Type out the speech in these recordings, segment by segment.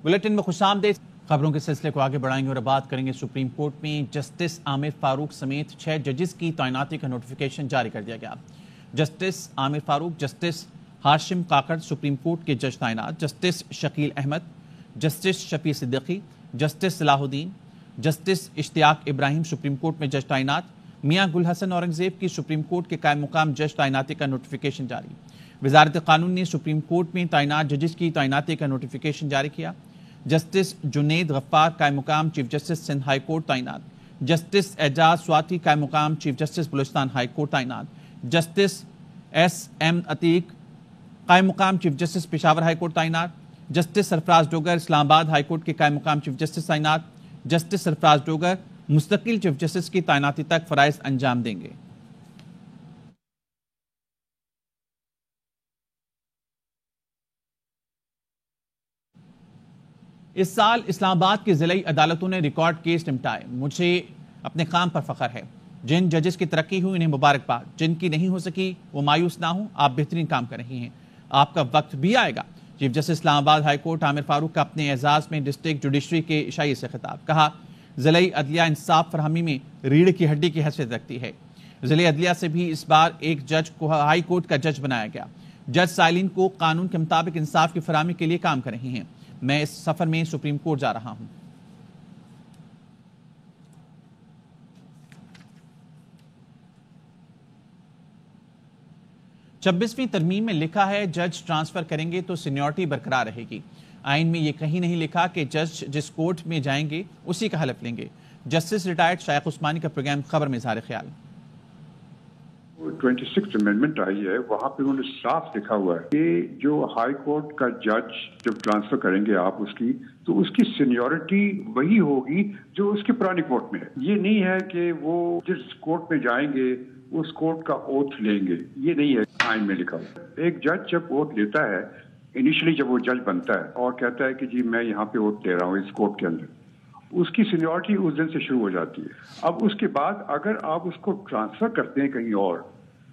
Bulletin में खुशामदीद। खबरों के सिलसिले को आगे बढ़ाएंगे और बात करेंगे सुप्रीम कोर्ट में जस्टिस आमिर फारूक समेत 6 जजेस की तैनाती का नोटिफिकेशन जारी कर दिया गया। Justice Aamir Farooq, justice Hashim Kakar supreme court के जज तैनात, justice Shakeel Ahmed, justice Shafi Siddiqui, justice Salahuddin, justice Ishtiaq Ibrahim supreme court में जज तैनात, मियां गुल हसन औरंगजेब की सुप्रीम कोर्ट के कायम मुकाम जज तैनाती का नोटिफिकेशन जारी। वजारत कानून ने सुप्रीम कोर्ट में तैनात जजेस की तैनाती का नोटिफिकेशन जारी किया। जस्टिस जुनेद गफ्फार कायम मुकाम chief justice Sindh high court तैनात, जस्टिस एजाज स्वाति कायम मुकाम chief justice Balochistan high court तैनात, जस्टिस एस.एम. अतीक कायम मुकाम chief justice Peshawar high court तैनात, justice Sarfraz Dogar Islamabad high court के कायम मुकाम चीफ जस्टिस तैनात। जस्टिस सरफराज डोगर मुस्तकिल चीफ जस्टिस की तैनाती तक फराइज अंजाम देंगे। इस साल इस्लामाबाद की जिलाई अदालतों ने रिकॉर्ड केस निपटाए। मुझे अपने काम पर फख्र है। जिन जजेस की तरक्की हुई उन्हें मुबारकबाद, जिनकी नहीं हो सकी वो मायूस ना हो। आप बेहतरीन काम कर रही हैं, आपका वक्त भी आएगा। Chief justice Islamabad high court Aamir Farooq का अपने एजाज में डिस्ट्रिक्ट जुडिशरी के इशाई से खिताब। कहा, जिलाई अदलिया इंसाफ फरहमी में रीढ़ की हड्डी की हैसियत रखती है। जिले अदलिया से भी इस बार एक जज को हाई कोर्ट का जज बनाया गया। जज साइलिन को कानून के मुताबिक इंसाफ की फरहमी के लिए काम कर रही हैं। मैं इस सफर में सुप्रीम कोर्ट जा रहा हूं। छब्बीसवीं तरमीम में लिखा है जज ट्रांसफर करेंगे तो सीनियरिटी बरकरार रहेगी। आइन में यह कहीं नहीं लिखा कि जज जिस कोर्ट में जाएंगे उसी का हलफ लेंगे। जस्टिस रिटायर्ड शाइख उस्मानी का प्रोग्राम खबर में इज़हार ख्याल। 26th अमेंडमेंट आई है, वहां पे उन्होंने साफ लिखा हुआ है कि जो हाई कोर्ट का जज जब ट्रांसफर करेंगे आप उसकी, तो उसकी सीनियरिटी वही होगी जो उसकी पुरानी कोर्ट में है। ये नहीं है कि वो जिस कोर्ट में जाएंगे उस कोर्ट का ओथ लेंगे, ये नहीं है आइन में लिखा हुआ। एक जज जब ओथ लेता है, इनिशियली जब वो जज बनता है और कहता है कि जी मैं यहाँ पे ओथ ले रहा हूँ इस कोर्ट के अंदर, उसकी सीनियरिटी उस दिन से शुरू हो जाती है। अब उसके बाद अगर आप उसको ट्रांसफर करते हैं कहीं और,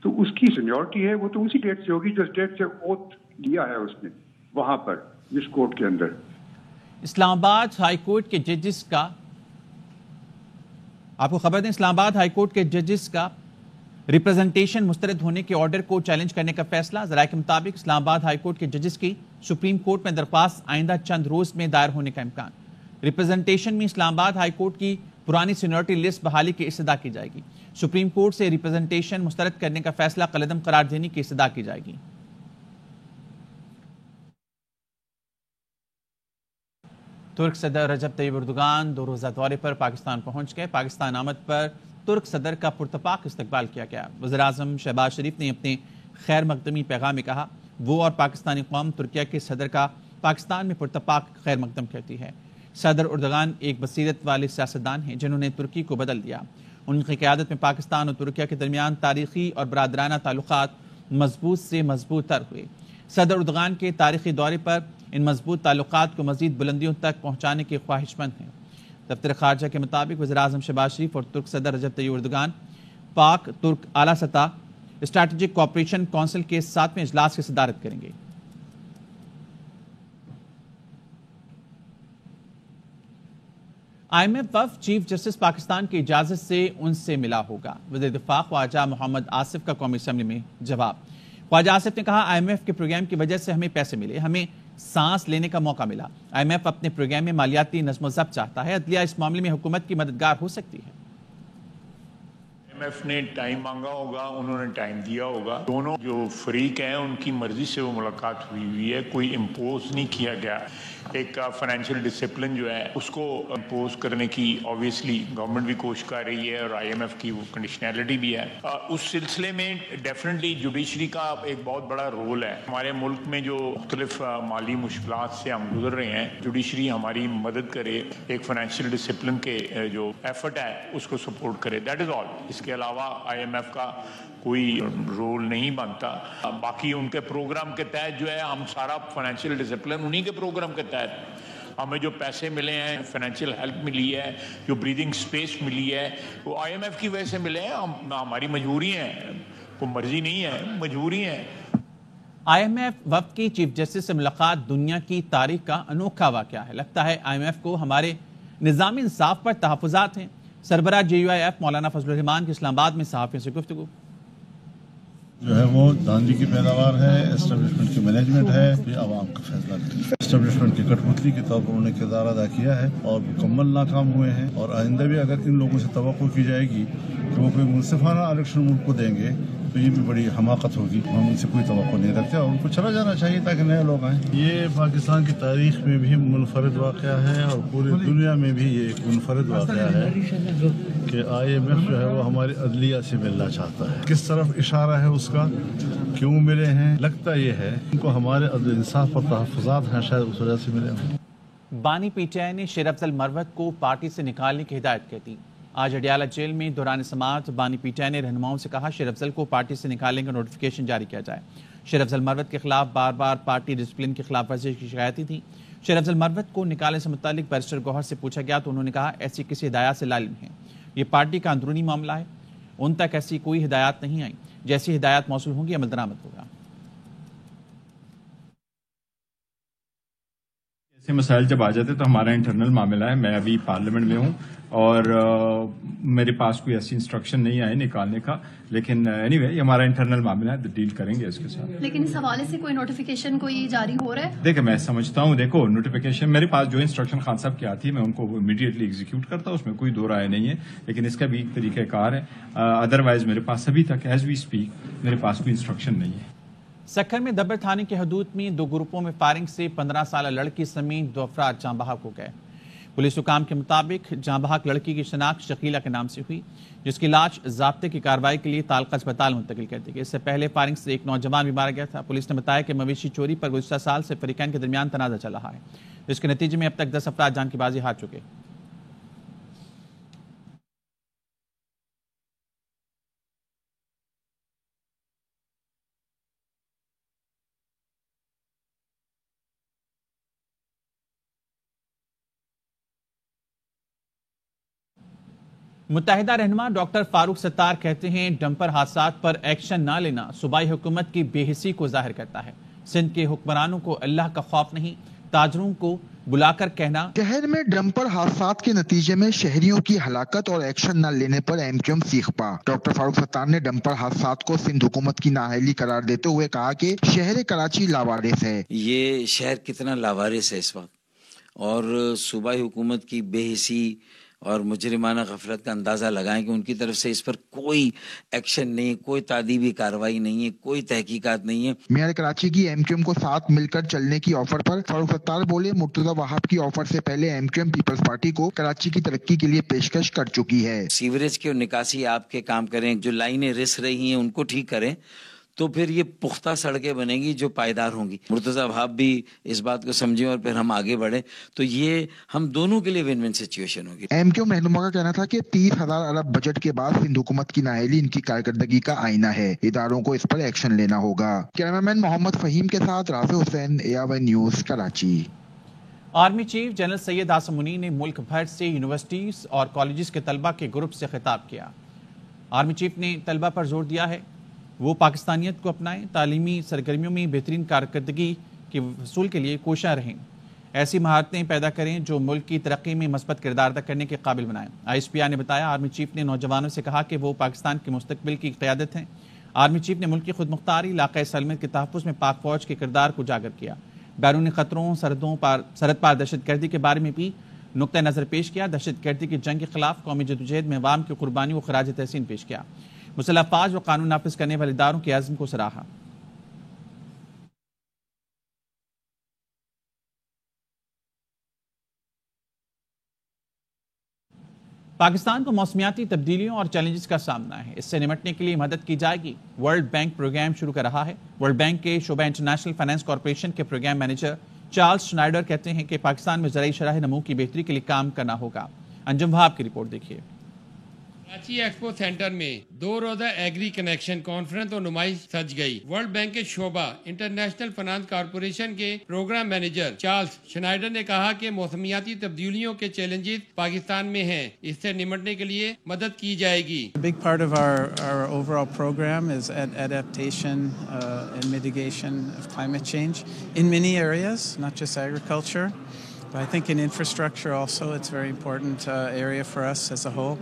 तो उसकी सीनियरिटी है वो तो उसी डेट से होगी जिस डेट से ओथ लिया है उसने वहां पर इस कोर्ट के अंदर। इस्लामाबाद हाई कोर्ट के जजेस का, आपको खबर दें, इस्लामाबाद हाई कोर्ट के जजेस का रिप्रेजेंटेशन मुस्तरद होने के ऑर्डर को चैलेंज करने का फैसला। जराये के मुताबिक इस्लामाबाद हाई कोर्ट के जजेस की सुप्रीम कोर्ट में दरख्वास्त आइंदा चंद रोज में दायर होने का इम्कान। रिप्रेजेंटेशन में इस्लामाबाद हाई कोर्ट की पुरानी सीनियरिटी लिस्ट बहाली की इस्तदा की जाएगी। सुप्रीम कोर्ट से रिप्रेजेंटेशन मुस्तरद करने का फैसला कलअदम करार देने की इस्तदा की जाएगी। तुर्क सदर रजब तैयब एर्दोगान 2 रोज़ा दौरे पर पाकिस्तान पहुंच गए। पाकिस्तान आमद पर तुर्क सदर का पुरतपाक इस्तकबाल किया गया। वज़ीर आज़म शहबाज शरीफ ने अपने खैर मकदमी पैगाम में कहा, वो और पाकिस्तानी कौम तुर्किया के सदर का पाकिस्तान में पुरतपाक खैर मकदम करती है। सदर एर्दोगान एक बसीरत वाले सियासतदान हैं जिन्होंने तुर्की को बदल दिया। उनकी क़यादत में पाकिस्तान और तुर्किया के दरमियान तारीखी और बरादराना ताल्लुकात मजबूत से मजबूत तर हुए। सदर एर्दोगान के तारीखी दौरे पर इन मजबूत ताल्लुकात को मजीद बुलंदियों तक पहुँचाने के ख्वाहिशमंद हैं। दफ्तर खारजा के मुताबिक वज़ीर आज़म शहबाज शरीफ और तुर्क सदर रजब तैयब एर्दोगान पाक तुर्क आला सतह स्ट्रैटेजिक कोऑपरेशन काउंसिल के 7वें इजलास की सदारत करेंगे। IMF वफ़द चीफ जस्टिस पाकिस्तान की इजाजत से उनसे मिला होगा। वज़ीर दिफा ख्वाजा मोहम्मद आसिफ का कौमी असम्बली में जवाब। ख्वाजा आसिफ ने कहा, IMF के प्रोग्राम की वजह से हमें पैसे मिले, हमें सांस लेने का मौका मिला। IMF अपने प्रोग्राम में मालियाती नज़्म ज़ब्त चाहता है। अदलिया इस मामले में हुकूमत की मददगार हो सकती है। IMF ने टाइम मांगा होगा, उन्होंने टाइम दिया होगा। दोनों जो फरीक हैं उनकी मर्जी से वो मुलाकात हुई है, कोई इम्पोज नहीं किया गया। एक फाइनेंशियल डिसिप्लिन जो है उसको इम्पोज करने की ऑब्वियसली गवर्नमेंट भी कोशिश कर रही है और IMF की वो कंडीशनैलिटी भी है। उस सिलसिले में डेफिनेटली जुडिशरी का एक बहुत बड़ा रोल है। हमारे मुल्क में जो मुख्तलिफ माली मुश्किलात से हम गुजर रहे हैं, जुडिशरी हमारी मदद करे, एक फाइनेंशियल डिसिप्लिन के जो एफर्ट है उसको सपोर्ट करे, दैट इज़ ऑल। इसके अलावा IMF का कोई रोल नहीं बनता। बाकी उनके प्रोग्राम के तहत जो है हम सारा फाइनेंशियल डिसिप्लिन उन्हीं के प्रोग्राम के तहत हमें जो पैसे मिले हैं, फाइनेंशियल हेल्प मिली है, जो ब्रीदिंग स्पेस मिली है, वो IMF की वजह से मिले हैं। हमारी मजबूरी है, कोई मर्जी नहीं है, मजबूरी है। IMF وفد کی چیف جسٹس سے ملاقات دنیا کی تاریخ کا انوکھا واقعہ ہے. لگتا ہے IMF کو ہمارے نظام انصاف پر تحفظات ہیں. سربراہ JUIF مولانا فضل الرحمان کی اسلام آباد میں صحافیوں سے گفتگو. جو ہے وہ دھاندلی کی پیداوار ہے، اسٹیبلشمنٹ کی مینجمنٹ ہے، یہ عوام کا فیصلہ نہیں ہے. اسٹیبلشمنٹ کی کٹپتلی کے طور پر انہوں نے کردار ادا کیا ہے اور مکمل ناکام ہوئے ہیں، اور آئندہ بھی اگر ان لوگوں سے توقع کی جائے گی کہ وہ کوئی منصفانہ الیکشن ملک کو دیں گے تو یہ بھی بڑی حماقت ہوگی. ہم ان سے کوئی توقع نہیں رکھتے اور ان کو چلا جانا چاہیے تاکہ نئے لوگ آئیں. یہ پاکستان کی تاریخ میں بھی منفرد واقعہ ہے اور پوری دنیا میں بھی یہ ایک منفرد واقعہ ہے کہ IMF جو ہے وہ ہماری عدلیہ سے ملنا چاہتا ہے. کس طرف اشارہ ہے اس کا، کیوں ملے ہیں؟ لگتا یہ ہے ان کو ہمارے عدل انصاف پر تحفظات ہیں، شاید اس وجہ سے ملے ہوں. بانی PTI نے شیر افضل مروت کو پارٹی سے نکالنے کی ہدایت کی تھی. آج اڈیالہ جیل میں دوران سماعت بانی PTI نے رہنماؤں سے کہا شیر افضل کو پارٹی سے نکالنے کا نوٹیفیکیشن جاری کیا جائے. شیر افضل مروت کے خلاف بار بار پارٹی ڈسپلن کی خلاف ورزی کی شکایتیں تھیں. شیر افضل مروت کو نکالنے سے متعلق بیرسٹر گوہر سے پوچھا گیا تو انہوں نے کہا ایسی کسی ہدایات سے لا علم ہے، یہ پارٹی کا اندرونی معاملہ ہے، ان تک ایسی کوئی ہدایات نہیں آئیں. جیسی ہدایات موصول ہوں گی عمل درآمد ہوگا. ایسے مسائل جب آ جاتے تو ہمارا انٹرنل معاملہ ہے. میں ابھی پارلیمنٹ میں ہوں اور میرے پاس کوئی ایسی انسٹرکشن نہیں آئی نکالنے کا، لیکن اینی وے یہ ہمارا انٹرنل معاملہ ہے، ڈیل کریں گے اس کے ساتھ. لیکن اس حوالے سے کوئی نوٹیفیکیشن کوئی جاری ہو رہا ہے؟ دیکھیں میں سمجھتا ہوں، دیکھو نوٹیفیکیشن میرے پاس جو انسٹرکشن خان صاحب کی آتی ہے میں ان کو امیڈیٹلی ایگزیکیوٹ کرتا ہوں، اس میں کوئی دو رائے نہیں ہے، لیکن اس کا بھی ایک طریقہ کار ہے. ادروائز میرے پاس ابھی تک ایز وی اسپیک میرے پاس کوئی انسٹرکشن نہیں ہے. سکھر میں دبر تھانے کی حدود میں 2 گروپوں میں فائرنگ سے 15 سالہ لڑکی سمیت 2 افراد جاں بحق ہو گئے. پولیس حکام کے مطابق جاں بحق لڑکی کی شناخت شکیلہ کے نام سے ہوئی، جس کی لاش ضابطے کی کارروائی کے لیے تعلقہ اسپتال منتقل کر دی گئی. اس سے پہلے فائرنگ سے ایک نوجوان بھی مارا گیا تھا. پولیس نے بتایا کہ مویشی چوری پر گزشتہ سال سے فریقین کے درمیان تنازع چل رہا ہے، جس کے نتیجے میں اب تک 10 افراد جان کی بازی ہار چکے. متحدہ رہنما ڈاکٹر فاروق ستار کہتے ہیں ڈمپر حادثات پر ایکشن نہ لینا صوبائی حکومت کی بے حسی کو ظاہر کرتا ہے. سندھ کے حکمرانوں کو اللہ کا خوف نہیں، تاجروں کو بلا کر کہنا. شہر میں ڈمپر حادثات کے نتیجے میں شہریوں کی ہلاکت اور ایکشن نہ لینے پر MQM سیخ پا. ڈاکٹر فاروق ستار نے ڈمپر حادثات کو سندھ حکومت کی نااہلی قرار دیتے ہوئے کہا کہ شہر کراچی لاوارث ہے. یہ شہر کتنا لاوارث ہے اس وقت، اور صوبائی حکومت کی بے حسی اور مجرمانہ غفلت کا اندازہ لگائیں کہ ان کی طرف سے اس پر کوئی ایکشن نہیں، کوئی تعدیبی کارروائی نہیں ہے، کوئی تحقیقات نہیں ہے. میئر کراچی کی MQM کو ساتھ مل کر چلنے کی آفر پر فاروق ستار بولے مرتضی وہاب کی آفر سے پہلے MQM پیپلز پارٹی کو کراچی کی ترقی کے لیے پیشکش کر چکی ہے. سیوریج کی نکاسی آپ کے کام کریں، جو لائنیں رس رہی ہیں ان کو ٹھیک کریں، تو پھر یہ پختہ سڑکیں بنے گی جو پائیدار ہوں گی. مرتضی وہاب بھی اس بات کو سمجھیں اور پھر ہم آگے بڑھیں تو یہ ہم دونوں کے لیے ون ون سچویشن ہوگی. MQM رہنما کا کہنا تھا کہ 30,000 ارب بجٹ کے بعد سندھ حکومت کی نااہلی ان کی کارکردگی کا آئینہ ہے، اداروں کو اس پر ایکشن لینا ہوگا. کیمرامین محمد فہیم کے ساتھ Rafay Hussain, AR1 news Karachi. Army chief general Syed Asim Munir نے ملک بھر سے یونیورسٹیز اور کالجز کے طلبہ کے گروپ سے خطاب کیا. آرمی چیف نے طلبہ پر زور دیا ہے وہ پاکستانیت کو اپنائیں، تعلیمی سرگرمیوں میں بہترین کارکردگی کے حصول کے لیے کوشاں رہیں، ایسی مہارتیں پیدا کریں جو ملک کی ترقی میں مثبت کردار ادا کرنے کے قابل بنائیں. ISPR نے بتایا آرمی چیف نے نوجوانوں سے کہا کہ وہ پاکستان کے مستقبل کی قیادت ہیں. آرمی چیف نے ملک کی خود مختاری، علاقۂ سلامت کے تحفظ میں پاک فوج کے کردار کو اجاگر کیا. بیرونی خطروں، سرحد پار دہشت گردی کے بارے میں بھی نقطہ نظر پیش کیا. دہشت گردی کی جنگ کے خلاف قومی جدوجہد میں عوام کی قربانیوں کو خراج تحسین پیش کیا. مسلح افواج و قانون نافذ کرنے والے اداروں کے عزم کو سراہا. پاکستان کو موسمیاتی تبدیلیوں اور چیلنجز کا سامنا ہے، اس سے نمٹنے کے لیے مدد کی جائے گی. ورلڈ بینک پروگرام شروع کر رہا ہے. ورلڈ بینک کے شعبہ انٹرنیشنل فائنانس کارپوریشن کے پروگرام مینیجر چارلس شنائڈر کہتے ہیں کہ پاکستان میں زرعی شرح نمو کی بہتری کے لیے کام کرنا ہوگا. انجم وہاب کی رپورٹ دیکھیے. कराची एक्सपो सेंटर में 2 रोजा एग्री कनेक्शन कॉन्फ्रेंस और नुमाइश सज गई। वर्ल्ड बैंक के शोबा इंटरनेशनल फाइनेंस कॉर्पोरेशन के प्रोग्राम मैनेजर चार्ल्स शनाइडर ने कहा कि मौसमियाती तब्दीलियों के चैलेंजेस पाकिस्तान में हैं, इससे निपटने के लिए मदद की जाएगी। A big part of our overall program is adaptation and mitigation of climate change in many areas, not just agriculture. But I think in infrastructure also, it's a very important area for us as a whole.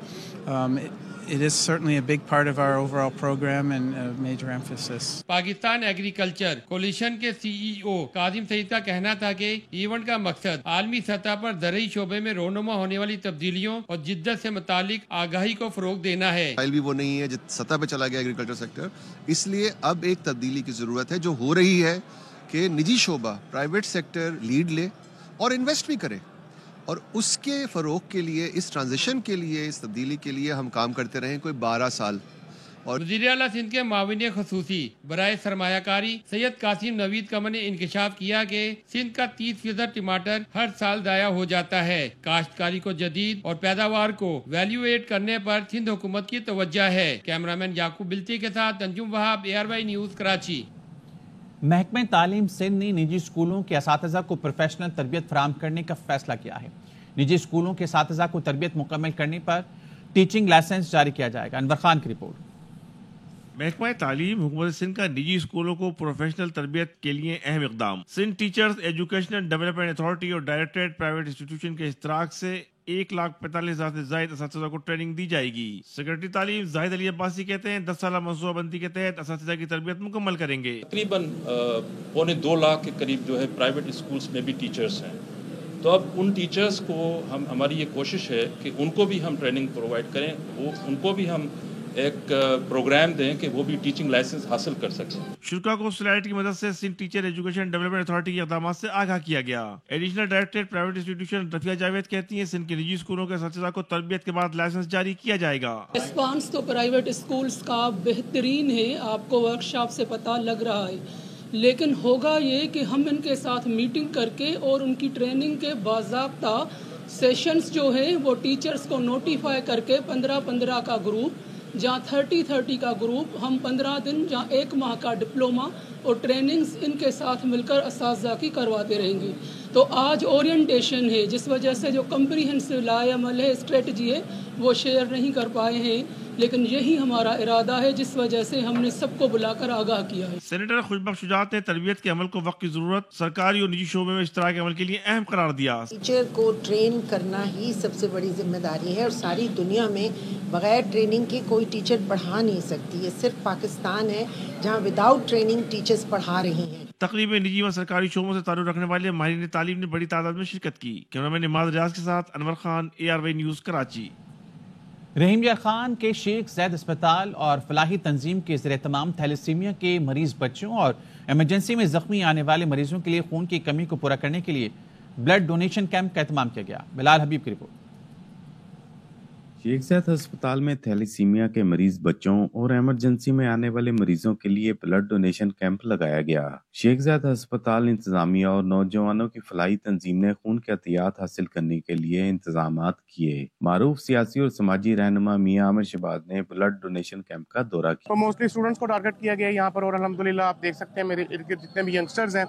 It is certainly a big part of our overall program and a major emphasis. Pakistan agriculture coalition के CEO Kazim Saeed का कहना था कि event का मकसद आलमी सतह पर ज़रूरी शोबे में रोनुमा होने वाली तब्दीलियों और जिद्दत से मुतालिक आगाही को फरोग देना है। भी वो नहीं है जिस सतह पे चला गया एग्रीकल्चर सेक्टर, इसलिए अब एक तब्दीली की जरूरत है जो हो रही है कि निजी शोबा प्राइवेट सेक्टर लीड ले और इन्वेस्ट भी करे, और उसके फरोग के लिए, इस ट्रांजिशन के लिए, इस तब्दीली के लिए हम काम करते रहे कोई 12 साल। और वज़ीर आला सिंध के माविन खसूसी बराए सरमायाकारी सैयद कासिम नवीद कमर ने इंकशाफ किया कि सिंध का 30% टमाटर हर साल दाया हो जाता है। काश्तकारी को जदीद और पैदावार को वैल्यूएट करने पर सिंध हुकूमत की तवज्जो है। कैमरामैन याकूब बिल्ती के साथ अंजुम वहाब, ARY न्यूज़ कराची। महकमे तालीम सिंध ने निजी स्कूलों के असातिज़ा को प्रोफेशनल तरबियत फराहम करने का फैसला किया है। निजी स्कूलों के असातिज़ा को तरबियत मुकम्मल करने पर टीचिंग लाइसेंस जारी किया जाएगा। अनवर खान की रिपोर्ट। महकमा तालीम हुकूमत सिंध का निजी स्कूलों को प्रोफेशनल तरबियत के लिए अहम इक़दाम। Sindh teachers educational development authority और डायरेक्टरेट प्राइवेट इंस्टीट्यूशन के इश्तराक से 1,45,000 से ज़ायद असातिज़ा को ट्रेनिंग दी जाएगी। सेक्रेटरी तालीम जाहिद अली अब्बासी कहते हैं 10 साल मनसूबाबंदी के तहत असातिज़ा की तरबियत मुकम्मल करेंगे। तकरीबन 2.25 लाख के करीब जो है प्राइवेट स्कूल्स में भी टीचर्स हैं, तो अब उन टीचर्स को हमारी ये कोशिश है कि उनको भी हम ट्रेनिंग प्रोवाइड करें, उनको भी हम एक प्रोग्राम दें कि वो भी टीचिंग लाइसेंस हासिल कर सकें। शुरा को सलाइट की मदद से Sindh teacher education development authority के इक़दाम से आगाह किया गया। Additional directorate private institution Rafia Javed कहती हैं सिंध के निजी स्कूलों के असातिज़ा को तरबियत के बाद लाइसेंस जारी किया जाएगा। रिस्पांस तो प्राइवेट स्कूल्स का बेहतरीन है, आपको वर्कशॉप से पता लग रहा है, लेकिन होगा ये कि हम इनके साथ मीटिंग करके और उनकी ट्रेनिंग के बाज़ाब्ता सेशंस जो है वो टीचर्स को नोटिफाई करके 15-15 का ग्रुप, जहाँ 30-30 का ग्रुप, हम 15 दिन जहाँ 1 माह का डिप्लोमा और ट्रेनिंग्स इनके साथ मिलकर असातिज़ा की करवाते रहेंगे। तो आज ओरिएंटेशन है, जिस वजह से जो कम्प्रीहेंसिव लाएअमल है, स्ट्रेटजी है, वो शेयर नहीं कर पाए हैं, लेकिन यही हमारा इरादा है जिस वजह से हमने सबको बुलाकर आगाह किया है। सेनेटर खुशबख्श शुजात ने तरबियत के अमल को वक्त की जरूरत, सरकारी और निजी शोबे में इश्तराक अमल के लिए अहम करार दिया। टीचर को ट्रेन करना ही सबसे बड़ी जिम्मेदारी है और सारी दुनिया में बगैर ट्रेनिंग के कोई टीचर पढ़ा नहीं सकती है। सिर्फ पाकिस्तान है जहाँ विदाउट ट्रेनिंग टीचर्स पढ़ा रही हैं। तकरीब में निजी व सरकारी शोबों से ताल्लुक रखने वाले माहिरीन तालीम ने बड़ी तादाद में शिरकत की। कैमरामैन निमाज रियाज के साथ अनवर खान, ARY न्यूज़ कराची। रहीम यार खान के शेख ज़ैद अस्पताल और फलाही तंजीम के ज़ेर तमाम थैलेसीमिया के मरीज बच्चों और इमरजेंसी में जख्मी आने वाले मरीजों के लिए खून की कमी को पूरा करने के लिए ब्लड डोनेशन कैंप का एहतमाम किया गया। बिलाल हबीब की रिपोर्ट। शेख ज़ैद अस्पताल में थैलेसीमिया के मरीज बच्चों और इमरजेंसी में आने वाले मरीजों के लिए ब्लड डोनेशन कैंप लगाया गया। शेख ज़ैद अस्पताल इंतजामिया और नौजवानों की फलाही तंजीम ने खून के अतियात हासिल करने के लिए इंतजामात किए। मारूफ सियासी और समाजी रहनुमा मियां आमिर शहबाज ने ब्लड डोनेशन कैंप का दौरा किया। तो मोस्टली स्टूडेंट्स को टारगेट किया गया यहाँ पर, और अल्हम्दुलिल्लाह आप देख सकते हैं मेरे इर्द गिर्द जितने भी यंगस्टर्स हैं,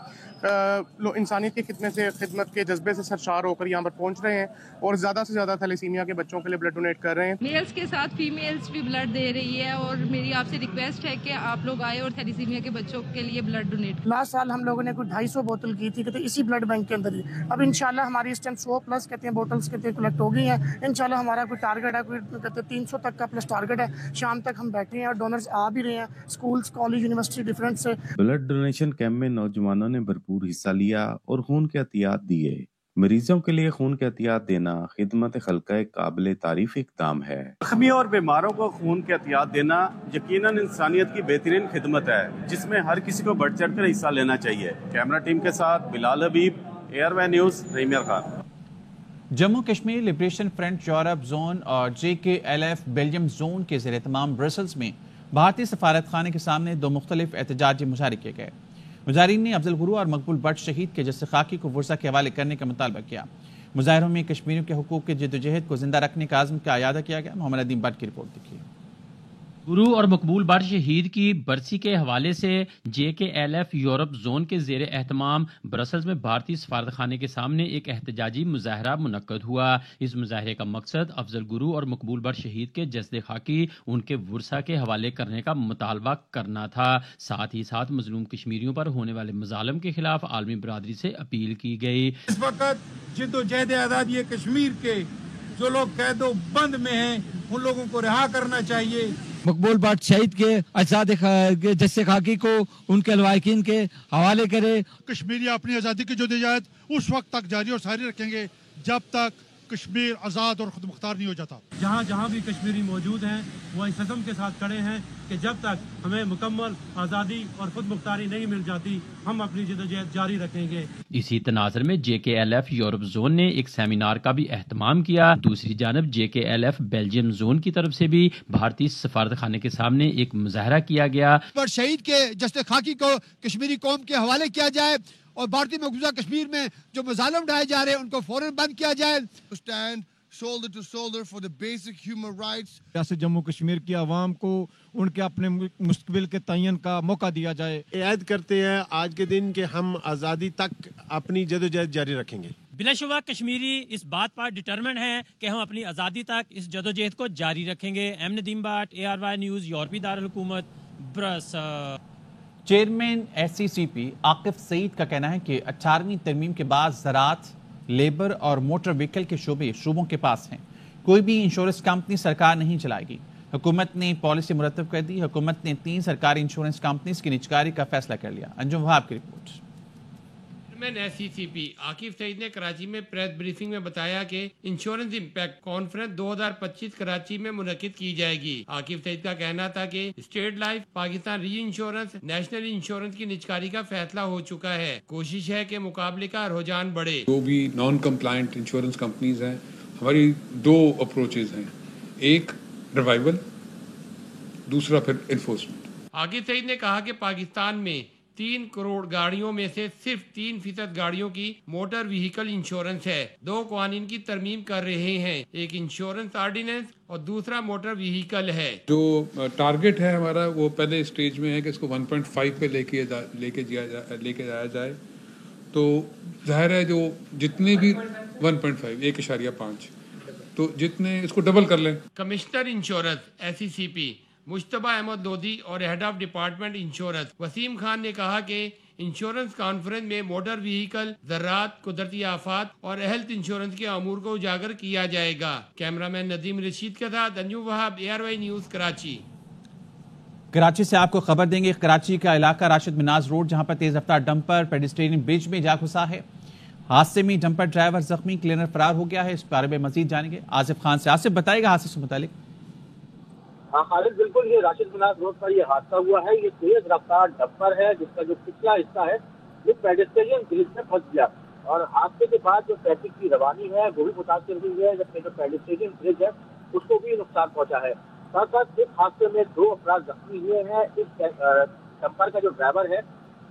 लोग इंसानियत की खिदमत के जज्बे से सरशार होकर यहाँ पर पहुँच रहे हैं और ज़्यादा से ज़्यादा थैलेसीमिया के बच्चों के लिए ब्लड डोनेट कर रहे हैं। मेल्स के साथ फीमेल्स भी ब्लड दे रही है और मेरी आपसे रिक्वेस्ट है कि आप लोग आए और थैलेसीमिया के बच्चों के लिए ब्लड डोनेट। लास्ट साल हम लोगों ने कुछ 250 बोतल की थी कहते इसी ब्लड बैंक के अंदर ही। अब इंशाल्लाह हमारी इस टाइम 100+ कहते हैं बोतल्स कहते हैं कलेक्ट हो गई हैं। इंशाल्लाह हमारा कोई टारगेट है, कोई कहते हैं 300 तक का प्लस टारगेट है। शाम तक हम बैठे हैं और डोनर्स आ भी रहे हैं, स्कूल्स, कॉलेज, यूनिवर्सिटी डिफरेंट से। ब्लड डोनेशन कैंप में नौजवानों ने भरपूर हिस्सा लिया और खून के अतियात दिए। मरीजों के लिए खून के एहतियात देना खिदमत खल्का एक काबिल तारीफ इक़दाम है। जख्मी और बीमारों को खून के एहतियात देना यकीनन इंसानियत की बेहतरीन खिदमत है, जिसमें हर किसी को बढ़ चढ़ कर हिस्सा लेना चाहिए। कैमरा टीम के साथ बिलाल हबीब, ARY न्यूज़, रहीम यार Khan. Jammu Kashmir liberation front Europe zone और JKLF बेल्जियम जोन के ज़ेर तमाम ब्रसल्स में भारतीय सफारत खाने के सामने 2 मुख्तलिफ एहतजाजी मुजाहरे किए गए। मुजाहिरीन ने अफजल गुरु और मकबूल भट्ट शहीद के जस्से खाकी को वर्सा के हवाले करने का मुतालबा किया। मुजाहिरों में कश्मीरियों के हुकूक के जद्दोजहद को जिंदा रखने का आज़म का अयादा किया गया। मोहम्मद नदीम भट्ट की रिपोर्ट देखिए। गुरु और मकबूल बट शहीद की बरसी के हवाले से JKLF यूरोप जोन के जेर एहतमाम ब्रसल्स में भारतीय सफारत खाने के सामने एक एहतजाजी मुजाहरा मुनक्कद हुआ। इस मुजाहरे का मकसद अफजल गुरु और मकबूल बट शहीद के जस्द खाकी उनके वर्सा के हवाले करने का मुतालबा करना था। साथ ही साथ मजलूम कश्मीरियों पर होने वाले मजालम के खिलाफ आलमी बरादरी से अपील की गई। इस वक्त जिद्दोजहद आज़ादी कश्मीर के जो लोग कैदो बंद में हैं उन लोगों को रिहा करना चाहिए। मकबूल बट शहीद के अजाद जस्से खाकी को उनके लवाकिन के हवाले करे। कश्मीरी अपनी आज़ादी की जद्दोजहद उस वक्त तक जारी और सारी रखेंगे जब तक कश्मीर आज़ाद और खुद मुख्तार नहीं हो जाता। जहाँ जहाँ भी कश्मीरी मौजूद हैं वो इस अज़म के साथ खड़े हैं कि जब तक हमें मुकम्मल आज़ादी और खुद मुख्तारी नहीं मिल जाती हम अपनी जद्दोजहद जारी रखेंगे। इसी तनाज़र में JKLF यूरोप जोन ने एक सेमिनार का भी एहतमाम किया। दूसरी जानब JKLF बेल्जियम जोन की तरफ से भी भारतीय सफारत खाने के सामने एक मुजाहरा किया गया। पर शहीद के जस्ते खाकी को कश्मीरी कौम के हवाले किया जाए और भारतीय मकबूजा कश्मीर में जो मजालम ढाए जा रहे हैं उनको फौरन बंद किया जाए। Stand shoulder to shoulder for the basic human rights. रियासत जम्मू कश्मीर की आवाम को उनके अपने मुस्तकबिल के तयन का मौका दिया जाए। ऐद करते हैं आज के दिन कि हम आज़ादी तक अपनी जदोजहद जारी रखेंगे। बिलाशुबा कश्मीरी इस बात पर डिटरमिन्ड हैं कि हम अपनी आज़ादी तक इस जदोजहद को जारी रखेंगे। M Nadeem Bhatt, ARY news, यूरोपीय दारुल हुकूमत, Brussels. Chairman SCCP Akif Saeed का कहना है कि 18वीं तरमीम के बाद ज़राअत, लेबर और मोटर व्हीकल के शोबे सूबों के पास हैं। कोई भी इंश्योरेंस कंपनी सरकार नहीं चलाएगी। हुकूमत ने पॉलिसी मुरतब कर दी। हुकूमत ने 3 सरकारी इंश्योरेंस कंपनीज की निजकारी का फैसला कर लिया। अंजुम वहाब की report. Chairman SCCP Akif Saeed ने कराची में प्रेस ब्रीफिंग में बताया कि इंश्योरेंस इम्पैक्ट कॉन्फ्रेंस 2025 कराची में मुनक्किद की जाएगी। आकिफ सईद का कहना था कि स्टेट लाइफ, पाकिस्तान री इंश्योरेंस, नेशनल इंश्योरेंस की निजकारी का फैसला हो चुका है। कोशिश है कि मुकाबले का रुझान बढ़े। जो भी नॉन कंप्लायंट इंश्योरेंस कंपनीज हैं, हमारी 2 अप्रोचेज हैं, एक रिवाइवल, दूसरा फिर इन्फोर्समेंट। आकिफ सईद ने कहा कि पाकिस्तान में 3 करोड़ गाड़ियों में से सिर्फ 3% गाड़ियों की मोटर व्हीकल इंश्योरेंस है। 2 कानून की तरमीम कर रहे हैं, एक इंश्योरेंस ऑर्डिनेंस और दूसरा मोटर व्हीकल है। जो टारगेट है हमारा वो पहले स्टेज में है कि इसको 1.5 पे लेके जाया जाए। तो जाहिर है जो जितने भी 1.5 1.5 तो जितने इसको डबल कर लें। Commissioner insurance SCCP Mushtaba Ahmed Lodhi और head of department insurance Waseem Khan ने कहा कि इंश्योरेंस कॉन्फ्रेंस में मोटर व्हीकल, ज़राअत, कुदरती आफात और हेल्थ इंश्योरेंस के अमूर को उजागर किया जाएगा। कैमरामैन नदीम रशीद के साथ अंजू वहाब, ARY न्यूज़, कराची। कराची से आपको खबर देंगे। कराची का इलाका राशिद मिनाज रोड, जहां पर तेज रफ्तार डंपर पेडिस्ट्रियन ब्रिज में जा घुसा है। हादसे में डंपर ड्राइवर जख्मी, क्लीनर फरार हो गया है। इस बारे में मजीद जानेंगे आसिफ खान से। आसिफ बताएगा हादसे से मुतालिक। हाँ खालिद, बिल्कुल ये राशिद मिनाज रोड पर ये हादसा हुआ है। ये तेज रफ्तार डंपर है जिसका जो पिछला हिस्सा है ये पेडेस्ट्रियन ब्रिज में फंस गया और हादसे के बाद जो ट्रैफिक की रवानी है वो भी मुतासर हुई है, जबकि जो पेडेस्ट्रियन ब्रिज है उसको भी नुकसान पहुंचा है। साथ साथ इस हादसे में 2 अफराद जख्मी हुए हैं। इस डंपर का जो ड्राइवर है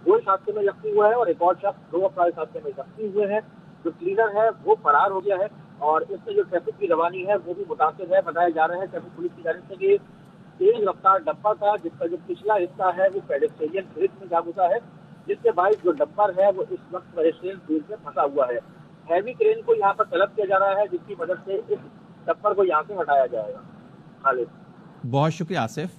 वो इस हादसे में जख्मी हुआ है और एक और शख्स 2 अफराद इस हादसे में जख्मी हुए हैं। जो क्लीनर है वो फरार हो गया है और इससे जो ट्रैफिक की रवानी है वो भी मुतासर है। बताया जा रहा है ट्रैफिक पुलिस की जानिब से कि तेज रफ्तार डंपर था जिसका जो पिछला हिस्सा है वो पेडेस्ट्रियन ब्रिज में जा घुसा है, जिसके बाइक जो डंपर है वो इस वक्त पेडेस्ट्रियन ब्रिज में फंसा हुआ है। हैवी क्रेन को यहाँ पर तलब किया जा रहा है जिसकी मदद से इस डंपर को यहाँ से हटाया जाएगा। खालिद, बहुत शुक्रिया आसिफ।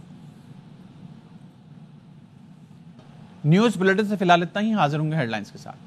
न्यूज़ बुलेटिन से फिलहाल इतना ही। हाजिर होंगे हेडलाइंस के साथ।